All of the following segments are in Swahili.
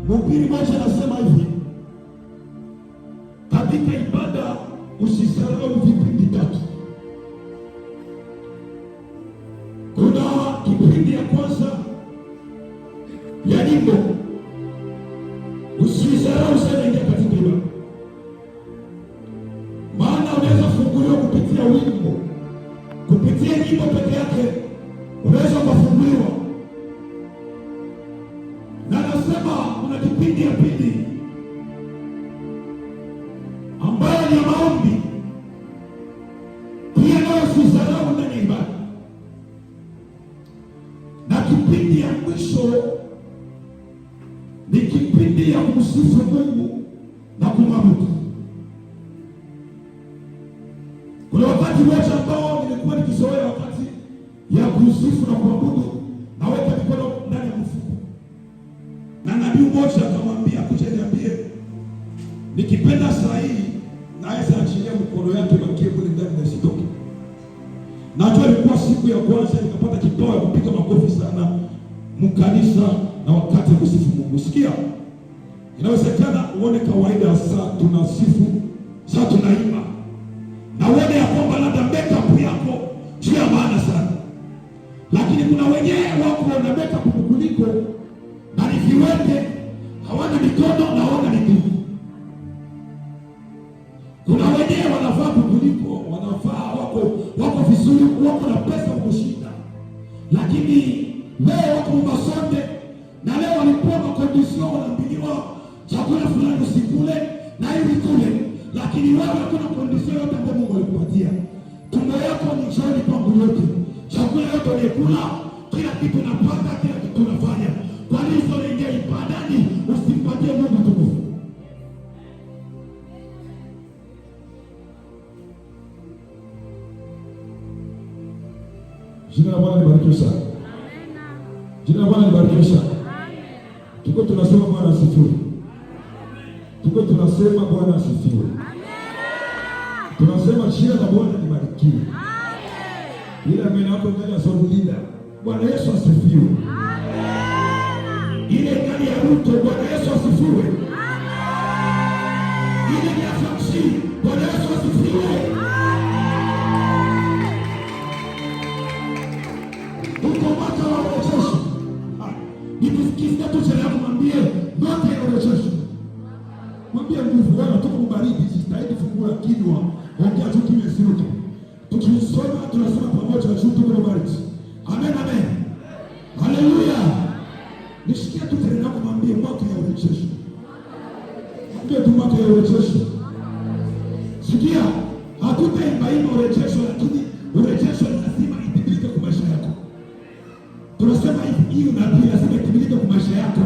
Mhubiri mmoja anasema hivi, katika ibada usisahau vipindi tatu. Kuna kipindi ya kwanza ya nyimbo, usisahau sana ingia katika ibada, maana unaweza funguliwa kupitia wimbo, kupitia nyimbo peke yake unaweza kufunguliwa. Na nasema kuna kipindi ya pili ambayo ni maombi, pia nayo usisahau ndani ya ibada, na kipindi ya mwisho ni kipindi ya kumsifu Mungu na kumwabudu. Kuna wakati wote ambao nilikuwa nikizoea wakati ya kusifu na kuabudu, naweka mikono ndani ya mfuko, na nabii mmoja akamwambia, kuja niambie, nikipenda saa hii naweza achilia mkono yake bakie kule ndani na sitoke. Najua ilikuwa siku ya kwanza nikapata kipawa ya kupiga makofi sana mkanisa na wakati wa kusifu Mungu. Sikia, inawezekana uone kawaida saa tunasifu, saa tunaimba, na uone ya kwamba labda makeup yako sio ya maana sana, lakini kuna wenyewe wako na makeup kuliko na ni viwete, hawana mikono na hawana miguu. Kuna wenyewe wanavaa kuliko, wanavaa wako vizuri, wako na pesa kushinda, lakini leo wako masonde, na leo walipewa makondisio, wanaambiwa chakula fulani usikule na hivi kule, lakini wewe hakuna kondisio yote ambayo Mungu alikupatia. Tumbo yako ni choni pangu yote, chakula yote ulikula, kila kitu unapata, kila kitu unafanya. Kwa nini unaingia ibadani usimpatie Mungu tukufu? Jina la Bwana libarikiwe sana. Amen. Jina la Bwana libarikiwe sana. Amen. Tuko tunasema Bwana asifiwe. Tuko tunasema Bwana asifiwe. Amen. Tunasema jina la Bwana libarikiwe. Amen. Ila mimi nako ndani ya somo lida. Bwana Yesu asifiwe. Amen. Ile ndani ya Ruto, Bwana Yesu asifiwe. Amen. Ile ni afasi, Bwana Yesu asifiwe. Nikisikia tu chela kumwambie yote ya urejesho. Mwambie nguvu, wewe unatoka kubariki, jitahidi fungua kinywa, ongea tu kimya siruke. Tukisoma tunasema pamoja juu tuko kubariki. Amen, amen. Haleluya. Nisikia tu chela kumwambie mwaka ya urejesho. Mwambie tu mwaka ya urejesho. kusema hii unabii lazima itimilike kwa maisha yako.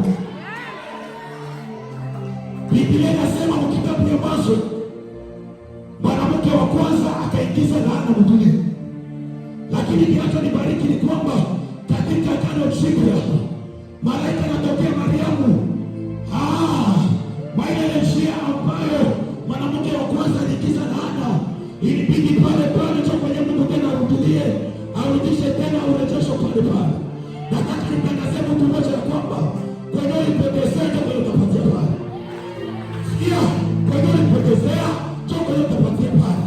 Biblia inasema kwa kitabu cha Mwanzo, mwanamke wa kwanza akaingiza laana dunia. Lakini kinachonibariki ni kwamba katika Agano Jipya malaika anatokea Mariamu. Ile njia ambayo mwanamke wa kwanza aliingiza laana, ilibidi pale pale cha kwenye Mungu tena arudie, arudishe tena urejesho pale pale. Nataka nitangaze mtu mmoja ya kwamba kwenye ulipotezea kwenye utapatia pale. Sikia, kwenye ulipotezea kwenye utapatia pale.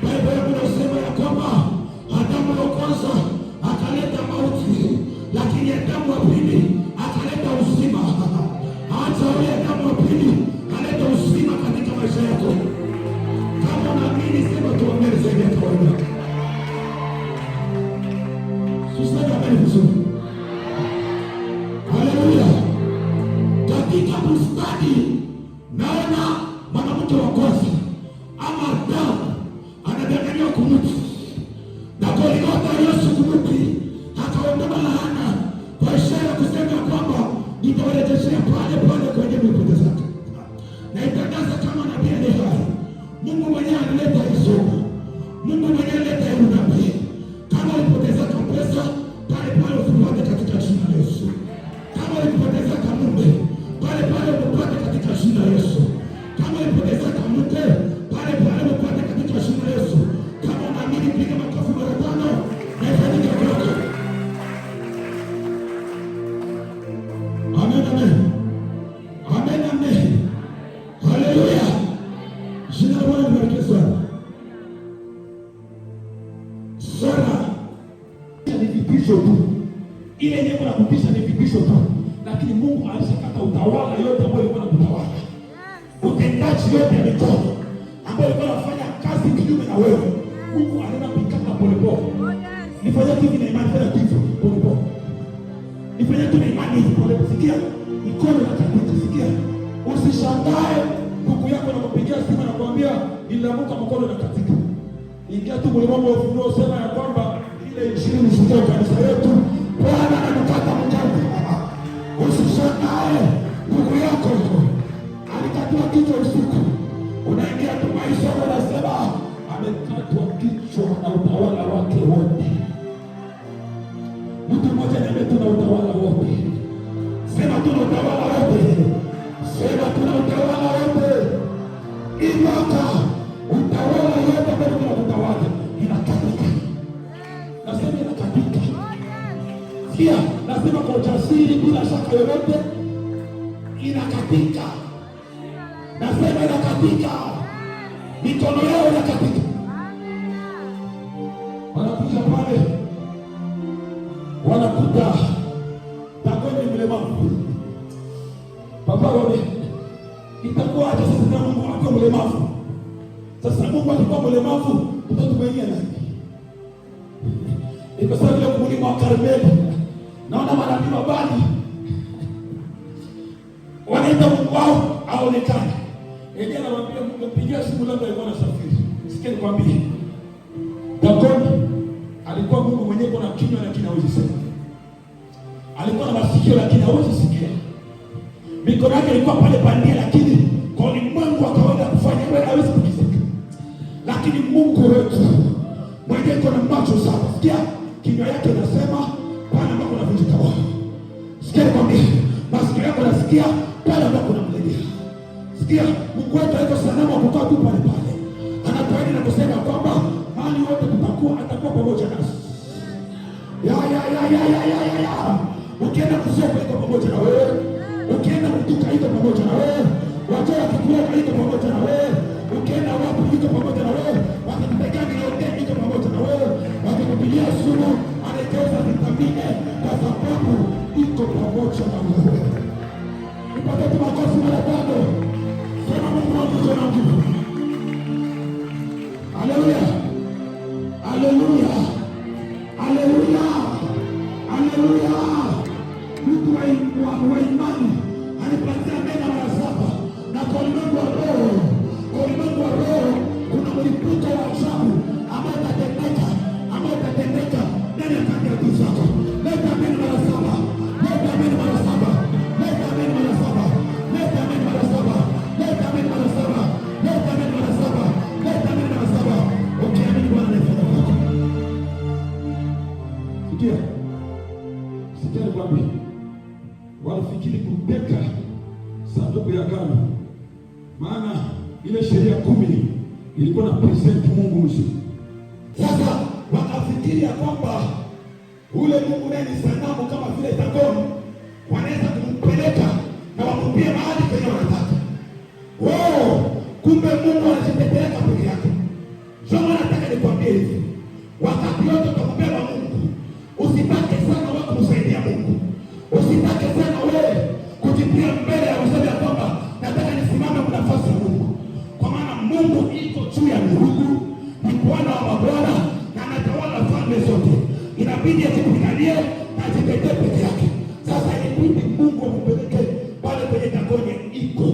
Biblia inasema ya kwamba Adamu wa kwanza akaleta mauti, lakini Adamu wa pili akaleta uzima. Hata wewe Adamu wa pili kaleta uzima katika maisha yako. Kama unaamini sema tu ameni zaidi ya kawaida. Tuseme ameni vizuri. Haleluya. Katika bustani naona mwanamke wa kwanza ama Adamu anadanganywa kumuti. Na Golgotha Yesu kumuti akaondoa laana kwa ishara kusema kwamba nitawarejeshea pale pale kwenye mipaka zake. Na itangaza kama nabii aliye hai. Mungu mwenyewe analeta hizo. Mungu mwenyewe analeta hiyo nabii. Kama ulipoteza pesa, pale pale usipate katika jina la Yesu. Kama ulipoteza mume, pale pale upate katika jina la Yesu. Kama ulipoteza mke, pale pale upate katika jina la Yesu. Kama unaamini piga makofi mara 5 na ifanyike kwako. Amen, amen. Amen, amen. Haleluya. Jina la Bwana libarikiwe sana. Sara ni vitisho tu. Ile yenyewe na kutisha ni vitisho tu. Lakini Mungu alishakata utawala yote ambayo ilikuwa inakutawala. Utendaji yote ya mikono ambayo ilikuwa inafanya kazi kinyume na wewe. Mungu anaenda kuikata polepole. Nifanye hivi na imani fanya kitu polepole. Nifanye tu na imani polepole. Sikia, mikono inakatika. Sikia, usishangae ndugu yako anakupigia simu na kuambia niliamuka mkono inakatika. Ingia tu mlimwengu wa ufunuo sema ya kwamba ile injili nisikia kanisa yetu Bwana anakata mkono. Usishangae ndugu yako alikatwa kichwa usiku. Unaingia tu maisha unasema amekatwa kichwa na utawala wake wote. Mtu mmoja anambia tuna utawala wote. Sema tuna utawala wote. Sema tuna utawala wote. Imaka utawala yote ambao tunatawala inakatika. Nasema inakatika. Sikia, nasema kwa ujasiri bila shaka yoyote inakatika. Nasema inakatika. Mikono yao inakatika. Wanakuja pale wanakuta Dagoni mlemavu. Papa wale itakuwa aje sasa na Mungu akiwa mlemavu? Sasa Mungu akiwa mlemavu utatumenia nani? Iko sawa ile mlima wa Karmeli. Naona manabii wa Bali wanaita Mungu wao aonekane. Yeye anawaambia Mungu mpigia simu labda alikuwa anasafiri. Sikia nikwambie. Dagoni alikuwa Mungu mwenyewe kwa kinywa lakini hawezi sema. Alikuwa na masikio lakini hawezi sikia. Mikono yake ilikuwa pale bandia lakini kwa ulimwengu akaenda kufanya wewe hawezi kukisikia. Lakini Mungu wetu mwenyewe kwa macho sana. Sikia kinywa yake inasema pale ambapo unavunjika wao. Sikia nikwambie. Masikio yako yanasikia pale ambapo unamlegea. Sikia Mungu wetu haiko salama kukaa tu pale pale. Anatuahidi na kusema kwamba mahali wote atakuwa pamoja nasi. Ya. Ukienda kusoma iko pamoja na wewe. Ukienda kutuka iko pamoja na wewe. Watu wakikuona iko pamoja na wewe. Ukienda wapi iko pamoja na wewe. Wakikupigia yote iko pamoja na wewe. Wakikupigia sumu anageuza vitamine kwa sababu iko pamoja na wewe. Nipate tu makofi mara 5. Sema Mungu wangu tena nguvu. Haleluya. Haleluya. Haleluya. Haleluya. Mtu wa imani anipatia mema mara 7. Na kwa ulimwengu wa roho kuna mlipuko wa ajabu ambao utatendeka ndani ya kati ya zako. Leta mema sanduku ya agano, maana ile sheria 10 ilikuwa na present Mungu mzima. Sasa wakafikiria kwamba ule Mungu naye ni sanamu kama vile Dagoni, wanaweza kumpeleka na wamupie mahali penye wanataka. Kumbe Mungu anajitetea peke yake. Sasa nataka nikwambie hivi, wakati wote utakubeba Mungu, usitake sana wewe kumsaidia Mungu. Usitake sana wewe kujipia mbele ya useme kwamba nataka nisimame kwa nafasi ya Mungu. Kwa maana Mungu iko juu ya miungu, ni Bwana wa mabwana na anatawala falme zote. Inabidi ajipiganie na ajitetee peke yake. Sasa inabidi Mungu ampeleke pale kwenye Dagoni iko.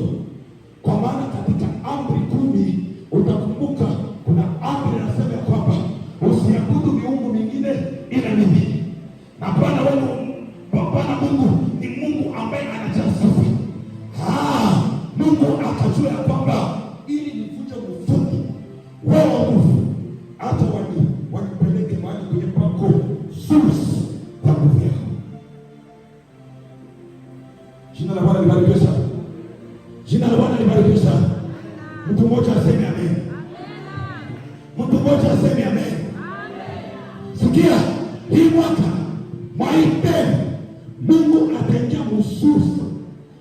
Kwa maana katika amri 10 utakumbuka kuna amri inasema kwamba usiabudu miungu mingine ila mimi. Na Bwana Mungu ni Mungu ambaye anajaa sifa. Mungu akajua kwamba ili nivunje mfumo wao nguvu, hata wanipeleke mahali kwenye pako source ya nguvu yao. Jina la Bwana libarikiwe sana. Jina la Bwana libarikiwe sana. Mtu mmoja aseme amen. Mtu mmoja aseme amen. Sikia, hii mwaka mwaite Mungu ataingia msusu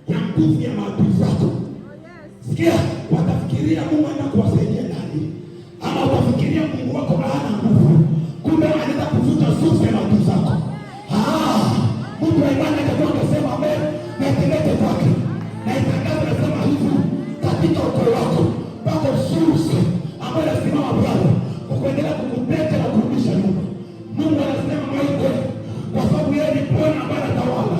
ya nguvu ya maadui zako. Sikia, watafikiria Mungu anaenda kuwasaidia nani? Ama watafikiria Mungu wako hana nguvu, kumbe anaenda kuvuta susu ya maadui zako. Mungu wa imani atakuwa anasema amen na itilete kwake. Na itangazo nasema hivi, katika ukoo wako bako susu ambayo nasimama pale kwa kuendelea kukupeka na kurudisha nyuma. Mungu anasema mwaite, kwa sababu yeye ni Bwana ambaye anatawala,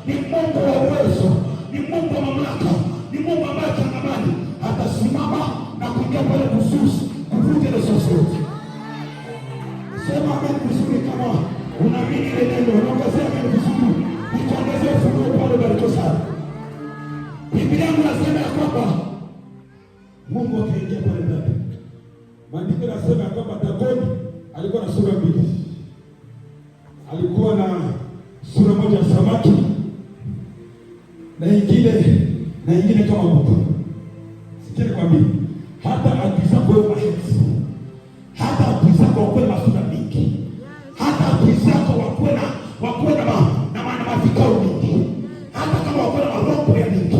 ni Mungu wa uwezo, ni Mungu wa mamlaka, ni Mungu ambaye changamani atasimama na kuingia pale kususi kuvunja ile sosoti. Sema amen vizuri kama unaamini ile neno, unaongezea amen vizuri. Nikuongezea ufunguo pale bariko sana. Biblia yangu nasema ya kwamba Mungu akaingia pale ndani. Maandiko yanasema ya kwamba Dagoni alikuwa na sura 2. Alikuwa na sura moja ya samaki na ingine kama mtu. Sikia kwambie, hata akizako wewe mahesi, hata akizako wakuwe na sura mingi, hata akizako wakuwe na mafikao mingi, hata kama wakuwe na maroho ya mingi,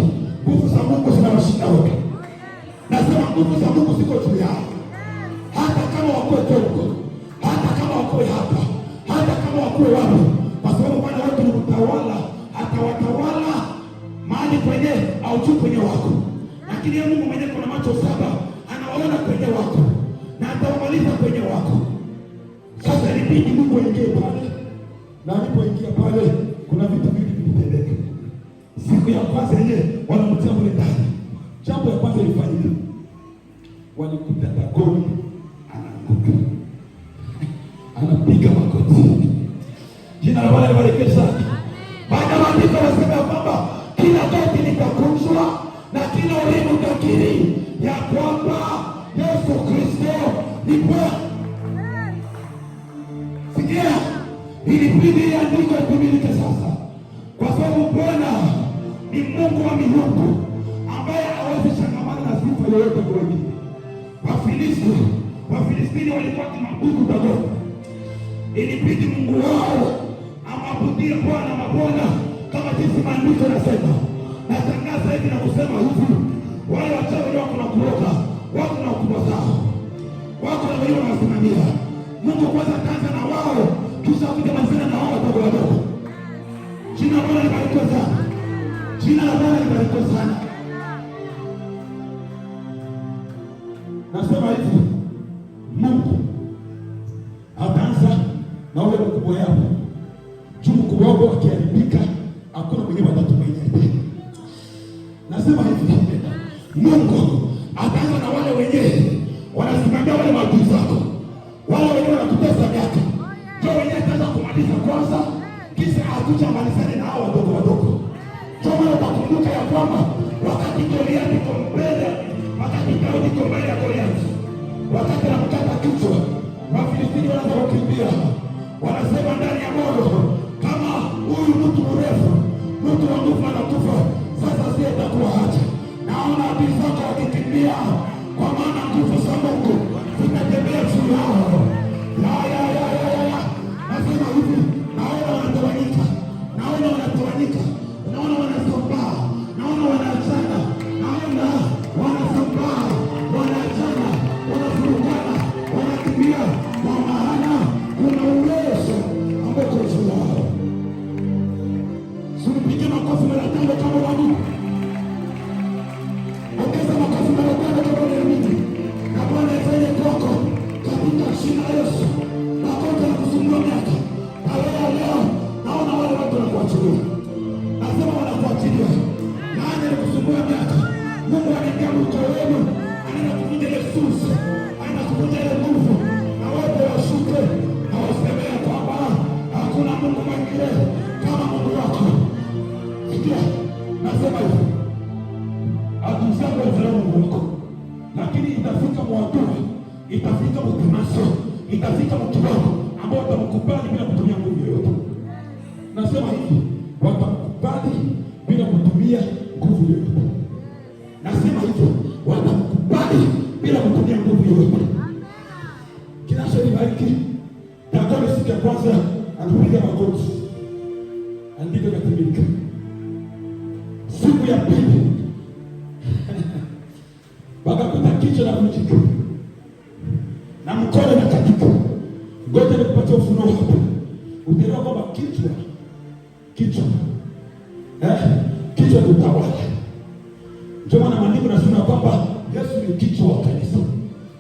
nguvu za Mungu zinawashinda wote. Nasema nguvu za Mungu ziko juu yao. Hata kama wakuwe Kongo, hata kama wakuwe hapa, hata kama wakuwe wapi, kwa sababu Bwana wetu ni mtawala, atawatawala mahali kwenye au juu kwenye wako. Lakini Mungu mwenyewe kuna macho 7 anawaona kwenye wako na atawamaliza kwenye wako. Sasa ilibidi Mungu aingie pale, na alipoingia pale kuna vitu vingi vilitendeka. Siku ya kwanza ile wanamtia mle ndani. Jambo ya kwanza ilifanyika, walikuta Dagoni anaanguka, anapiga magoti. Jina la Bwana libarikiwe sana. Baada ya maandiko yanasema kwamba kila goti litakunjwa na kila ulimi utakiri ya kwamba Yesu Kristo ni Bwana. Sikia, ilibidi andiko itimilike sasa, kwa sababu Bwana ni Mungu wa miungu ambaye hawezi changamana na sifa yoyote kwa wengine. Wafilistini walikuwa kimaabudu Dagoni. Ilibidi Mungu wao amabudie Bwana mabwana kama jinsi maandiko yanasema. Natangaza hivi na kusema hivi, wale wachawi wako na kuroga, wako na ukubwa zao, wako na wenyewe wanasimamia. Mungu kwanza kaanza na wao, kisha kuja mazina na wao wadogo wadogo. Jina la Bwana libarikiwe sana. Jina la Bwana libarikiwe sana. Nasema hivi, Mungu ataanza na ule mkubwa yao. Juu mkubwa wao akiharibika, hakuna mwingine watatumaini tena. Nasema hivi, Mungu ataanza na wale wenyewe wanasimamia wale maadui zako, wale wenyewe wanakutesa miaka. Ndio wenyewe ataanza kumaliza kwanza, kisha akuja malizane na hao wadogo wadogo. Ndio maana utakumbuka ya kwamba wakati Goliathi yuko mbele, wakati Daudi yuko mbele ya Goliathi, wakati anamkata kichwa, Wafilistini wanaanza kukimbia. Wanasema ndani ya moyo, kama huyu mtu mrefu, mtu wa nguvu anakufa, sasa si atakuwa haja. yao, kwa maana nguvu za Mungu zinatembea juu yao. Nasema hivi, naona wanatawanyika, naona wanatawanyika, naona wanasambaa, naona wanaachana, naona wanasambaa, wanaachana, wanafurugana, wanakimbia, kwa maana kuna uwezo ambao uko juu yao. Usipige makofi mara tano kama wani. Ongeza makofi mara tano kama wani. Na Bwana afanye kwako katika jina la Yesu. Makofi na kusumbua miaka. Leo naona wale watu wanakuachilia. Nasema wanakuachilia. Maana ni kusumbua miaka. Mungu anaingia mko wenu. Anaenda kuvunja ile susi. Anaenda kuvunja ile nguvu. Na wote washuke. Na wasemea kwamba hakuna Mungu mwingine kama Mungu wako. Sikia, nasema hivi, adui zako Mungu wako, lakini itafika mwadui, itafika mtunaso, itafika mtu wako ambao watamkubali bila kutumia nguvu yoyote. Nasema hivi, watamkubali bila kutumia nguvu yoyote. Nasema hivi, watamkubali bila kutumia nguvu yoyote. Kinachonibariki, Yakobo siku ya kwanza atupiga magoti, andiko katimilika. Siku ya pili wakakuta kichwa na kujika na mkono na katika. Ngoja nikupatie ufunuo hapa. Utaelewa kwamba kichwa kichwa ni utawala. Ndio maana maandiko yanasema kwamba Yesu ni kichwa wa kanisa.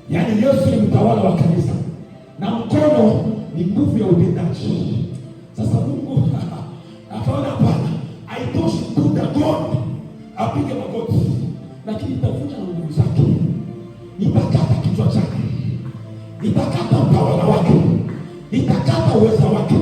Yaani Yesu ni mtawala wa kanisa. Na mkono ni nguvu ya utendaji. Sasa Mungu akaona hapana, haitoshi tu God apige magoti, lakini itavunja na nguvu zake. Nitakata kichwa chake, nitakata utawala wake, nitakata uweza wake.